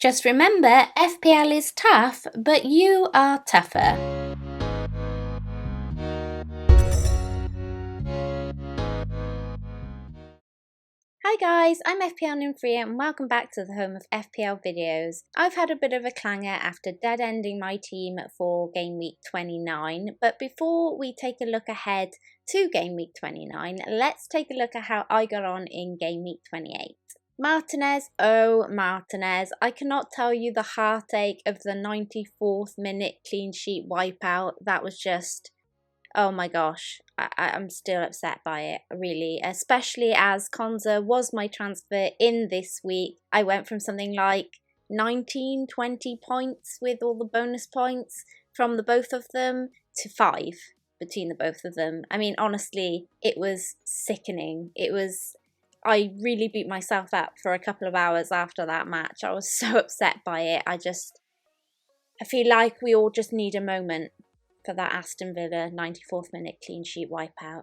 Just remember, FPL is tough, but you are tougher. Hi guys, I'm FPL Nymphrey and welcome back to the home of FPL videos. I've had a bit of a clanger after dead-ending my team for Game Week 29, but before we take a look ahead to Game Week 29, let's take a look at how I got on in Game Week 28. Martinez, oh Martinez, I cannot tell you the heartache of the 94th minute clean sheet wipeout. That was just, oh my gosh, I'm still upset by it, really, especially as Konza was my transfer in this week. I went from something like 19, 20 points with all the bonus points from the both of them to 5 between the both of them. I mean, honestly, it was sickening. I really beat myself up for a couple of hours after that match. I was so upset by it. I feel like we all just need a moment for that Aston Villa 94th minute clean sheet wipeout.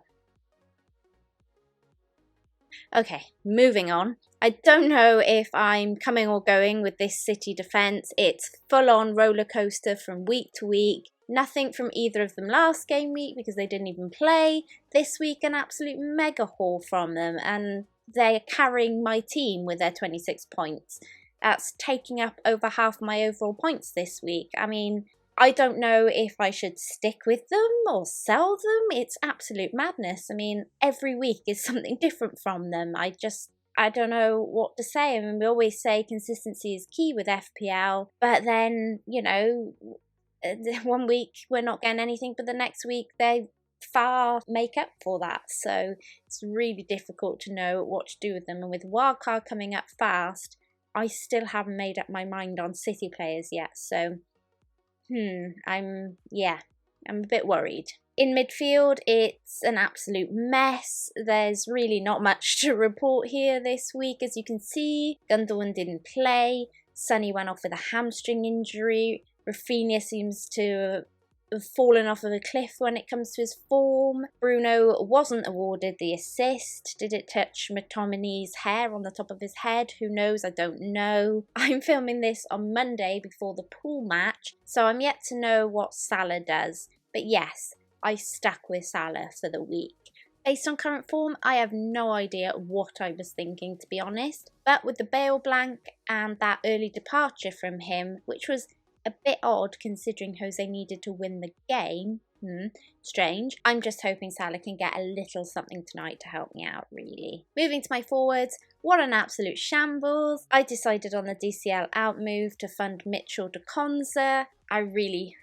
Okay, moving on. I don't know if I'm coming or going with this City defence. It's full-on roller coaster from week to week. Nothing from either of them last game week because they didn't even play. This week, an absolute mega haul from them, and they're carrying my team with their 26 points. That's taking up over half my overall points this week. I mean, I don't know if I should stick with them or sell them. It's absolute madness. I mean, every week is something different from them. I don't know what to say. I mean, we always say consistency is key with FPL, but then, you know, one week we're not getting anything, but the next week they far make up for that. So it's really difficult to know what to do with them. And with Wildcard coming up fast, I still haven't made up my mind on City players yet. So I'm a bit worried. In midfield, it's an absolute mess. There's really not much to report here this week. As you can see, Gundogan didn't play. Sonny went off with a hamstring injury. Rafinha seems to have fallen off of a cliff when it comes to his form. Bruno wasn't awarded the assist. Did it touch McTominay's hair on the top of his head? Who knows? I don't know. I'm filming this on Monday before the pool match, so I'm yet to know what Salah does. But yes, I stuck with Salah for the week. Based on current form, I have no idea what I was thinking, to be honest. But with the Bale blank and that early departure from him, which was a bit odd considering Jose needed to win the game. Strange. I'm just hoping Salah can get a little something tonight to help me out, really. Moving to my forwards, what an absolute shambles. I decided on the DCL out move to fund Mitchell to Konza. I really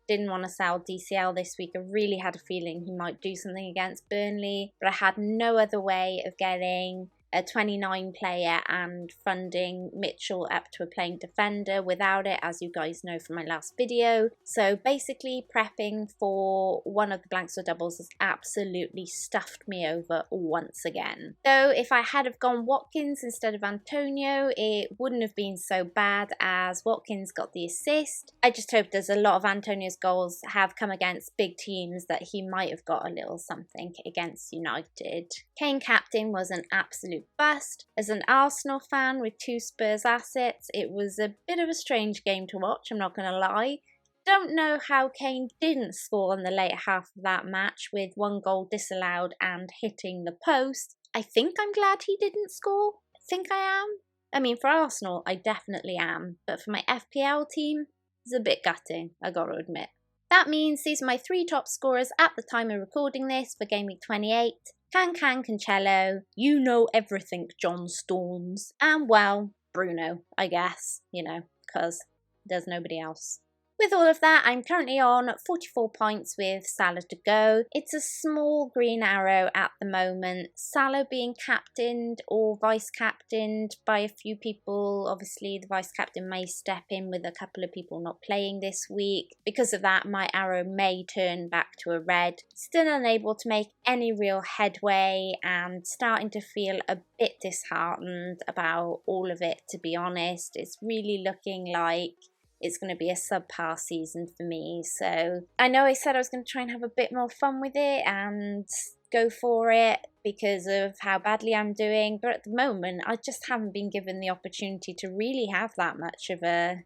didn't want to sell DCL this week. I really had a feeling he might do something against Burnley, but I had no other way of getting a 29 player and funding Mitchell up to a playing defender without it, as you guys know from my last video. So basically prepping for one of the blanks or doubles has absolutely stuffed me over once again. Though if I had have gone Watkins instead of Antonio, it wouldn't have been so bad as Watkins got the assist. I just hope there's a lot of Antonio's goals have come against big teams that he might have got a little something against United. Kane captain was an absolute bust. As an Arsenal fan with 2 Spurs assets, it was a bit of a strange game to watch, I'm not going to lie. Don't know how Kane didn't score in the later half of that match with 1 goal disallowed and hitting the post. I think I'm glad he didn't score. I think I am. I mean, for Arsenal, I definitely am. But for my FPL team, it's a bit gutting, I gotta admit. That means these are my 3 top scorers at the time of recording this for Game Week 28. Cancelo, you know everything, John Storms, and well, Bruno, I guess, you know, because there's nobody else. With all of that, I'm currently on 44 points with Salah to go. It's a small green arrow at the moment. Salah being captained or vice-captained by a few people. Obviously, the vice-captain may step in with a couple of people not playing this week. Because of that, my arrow may turn back to a red. Still unable to make any real headway and starting to feel a bit disheartened about all of it, to be honest. It's really looking like it's going to be a subpar season for me. So I know I said I was going to try and have a bit more fun with it and go for it because of how badly I'm doing, but at the moment I just haven't been given the opportunity to really have that much of a,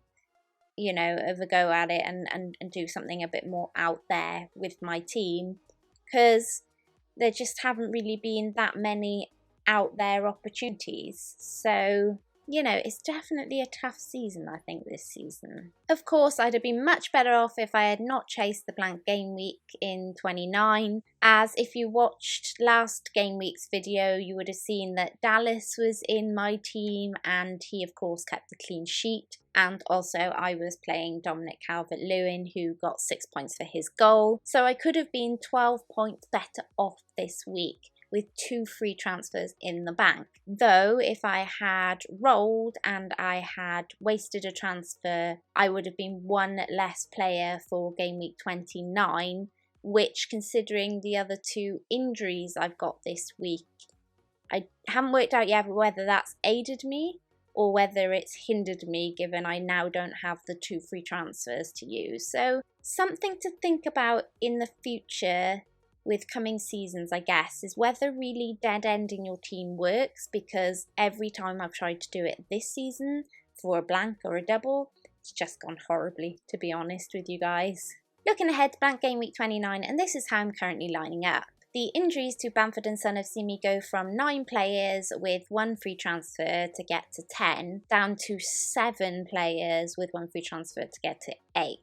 you know, of a go at it and do something a bit more out there with my team, because there just haven't really been that many out there opportunities. So, you know, it's definitely a tough season, I think, this season. Of course, I'd have been much better off if I had not chased the blank game week in 29, as if you watched last game week's video, you would have seen that Dallas was in my team and he, of course, kept the clean sheet. And also I was playing Dominic Calvert-Lewin, who got 6 points for his goal. So I could have been 12 points better off this week with 2 free transfers in the bank. Though, if I had rolled and I had wasted a transfer, I would have been 1 less player for game week 29, which, considering the other 2 injuries I've got this week, I haven't worked out yet whether that's aided me or whether it's hindered me, given I now don't have the 2 free transfers to use. So, something to think about in the future with coming seasons, I guess, is whether really dead-ending your team works, because every time I've tried to do it this season for a blank or a double, it's just gone horribly, to be honest with you guys. Looking ahead to blank game week 29, and this is how I'm currently lining up. The injuries to Bamford and Son have seen me go from 9 players with 1 free transfer to get to 10, down to 7 players with 1 free transfer to get to 8.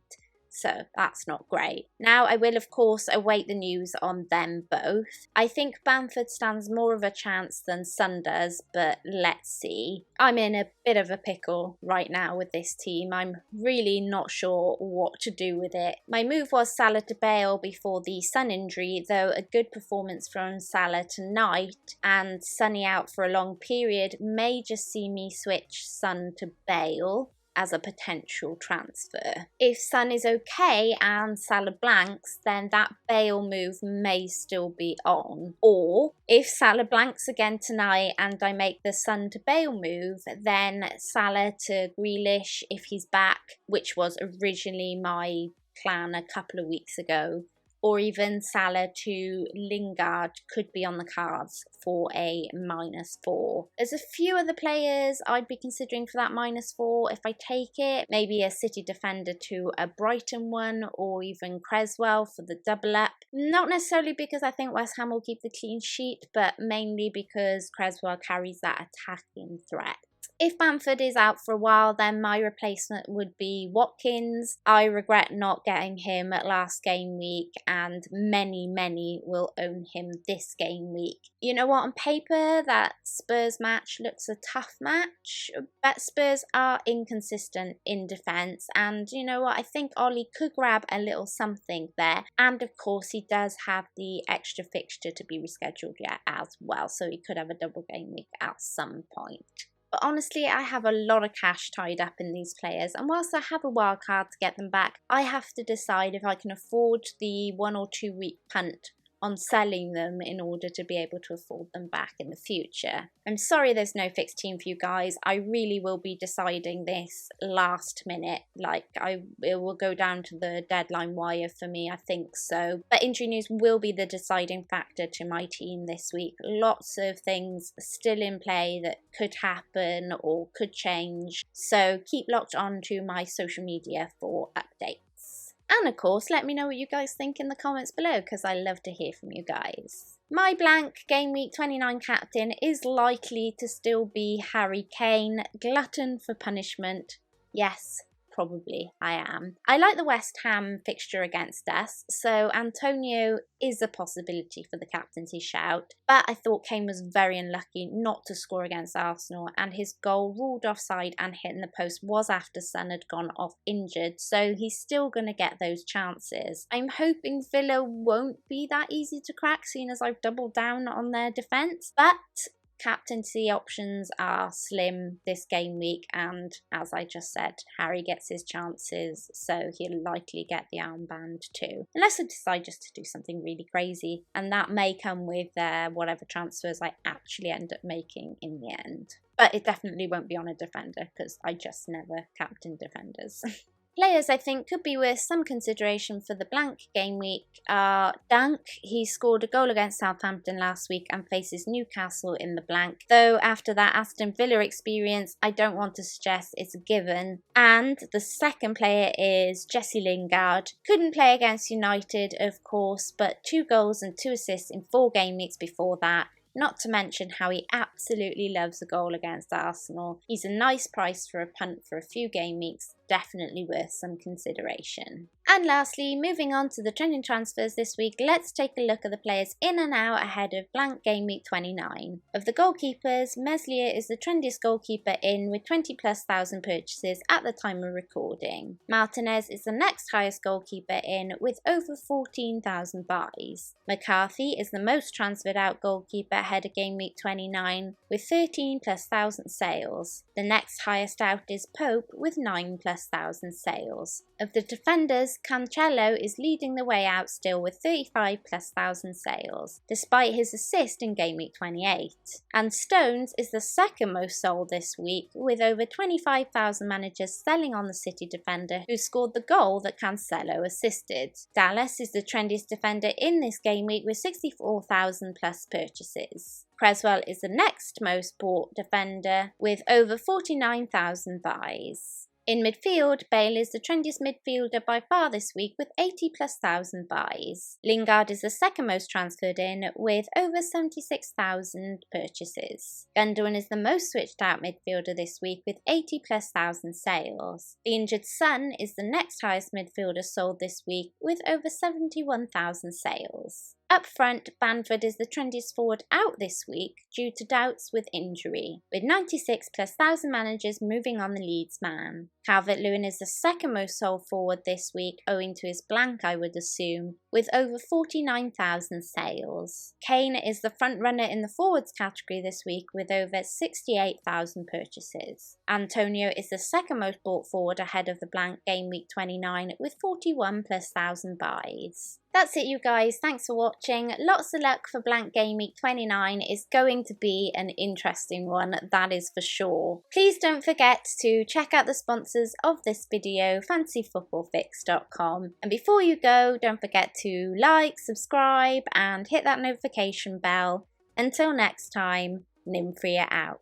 So that's not great. Now I will of course await the news on them both. I think Bamford stands more of a chance than Son does, but let's see. I'm in a bit of a pickle right now with this team. I'm really not sure what to do with it. My move was Salah to Bale before the Son injury, though a good performance from Salah tonight and Sonny out for a long period may just see me switch Son to Bale as a potential transfer. If Son is okay and Salah blanks, then that Bale move may still be on. Or if Salah blanks again tonight and I make the Son to Bale move, then Salah to Grealish if he's back, which was originally my plan a couple of weeks ago, or even Salah to Lingard could be on the cards for a -4. There's a few other players I'd be considering for that -4 if I take it. Maybe a City defender to a Brighton one, or even Creswell for the double up. Not necessarily because I think West Ham will keep the clean sheet, but mainly because Creswell carries that attacking threat. If Bamford is out for a while, then my replacement would be Watkins. I regret not getting him at last game week, and many will own him this game week. You know what, on paper, that Spurs match looks a tough match, but Spurs are inconsistent in defence, and you know what, I think Ollie could grab a little something there, and of course he does have the extra fixture to be rescheduled yet as well, so he could have a double game week at some point. But honestly, I have a lot of cash tied up in these players, and whilst I have a wild card to get them back, I have to decide if I can afford the 1 or 2 week punt on selling them in order to be able to afford them back in the future. I'm sorry there's no fixed team for you guys. I really will be deciding this last minute. It will go down to the deadline wire for me, I think so. But injury news will be the deciding factor to my team this week. Lots of things still in play that could happen or could change. So keep locked on to my social media for updates. And of course, let me know what you guys think in the comments below, because I love to hear from you guys. My blank game week 29 captain is likely to still be Harry Kane, glutton for punishment. Yes, probably I am. I like the West Ham fixture against us, so Antonio is a possibility for the captaincy shout, but I thought Kane was very unlucky not to score against Arsenal, and his goal ruled offside and hitting the post was after Son had gone off injured, so he's still going to get those chances. I'm hoping Villa won't be that easy to crack, seeing as I've doubled down on their defence, but captaincy options are slim this game week, and as I just said, Harry gets his chances, so he'll likely get the armband too. Unless I decide just to do something really crazy, and that may come with whatever transfers I actually end up making in the end. But it definitely won't be on a defender, because I just never captain defenders. Players I think could be worth some consideration for the blank game week are Dunk. He scored a goal against Southampton last week and faces Newcastle in the blank, though after that Aston Villa experience I don't want to suggest it's a given. And the second player is Jesse Lingard. Couldn't play against United of course, but 2 goals and 2 assists in 4 game weeks before that. Not to mention how he absolutely loves a goal against Arsenal. He's a nice price for a punt for a few game weeks, definitely worth some consideration. And lastly, moving on to the trending transfers this week, let's take a look at the players in and out ahead of blank game week 29. Of the goalkeepers, Meslier is the trendiest goalkeeper in with 20,000+ purchases at the time of recording. Martinez is the next highest goalkeeper in with over 14,000 buys. McCarthy is the most transferred out goalkeeper ahead of game week 29 with 13,000+ sales. The next highest out is Pope with 9,000+ sales. Of the defenders, Cancelo is leading the way out still with 35,000+ sales, despite his assist in game week 28. And Stones is the second most sold this week, with over 25,000 managers selling on the City defender who scored the goal that Cancelo assisted. Dallas is the trendiest defender in this game week with 64,000+ purchases. Creswell is the next most bought defender with over 49,000 buys. In midfield, Bale is the trendiest midfielder by far this week with 80,000+ buys. Lingard is the second most transferred in with over 76,000 purchases. Gundogan is the most switched out midfielder this week with 80,000+ sales. The injured Son is the next highest midfielder sold this week with over 71,000 sales. Up front, Bamford is the trendiest forward out this week due to doubts with injury, with 96,000+ managers moving on the Leeds man. Calvert-Lewin is the second most sold forward this week owing to his blank I would assume, with over 49,000 sales. Kane is the front runner in the forwards category this week with over 68,000 purchases. Antonio is the second most bought forward ahead of the blank game week 29 with 41,000+ buys. That's it you guys, thanks for watching. Lots of luck for blank game week 29. It's going to be an interesting one, that is for sure. Please don't forget to check out the sponsors of this video, fantasyfootballfix.com. And before you go, don't forget to like, subscribe and hit that notification bell. Until next time, Nymphria out.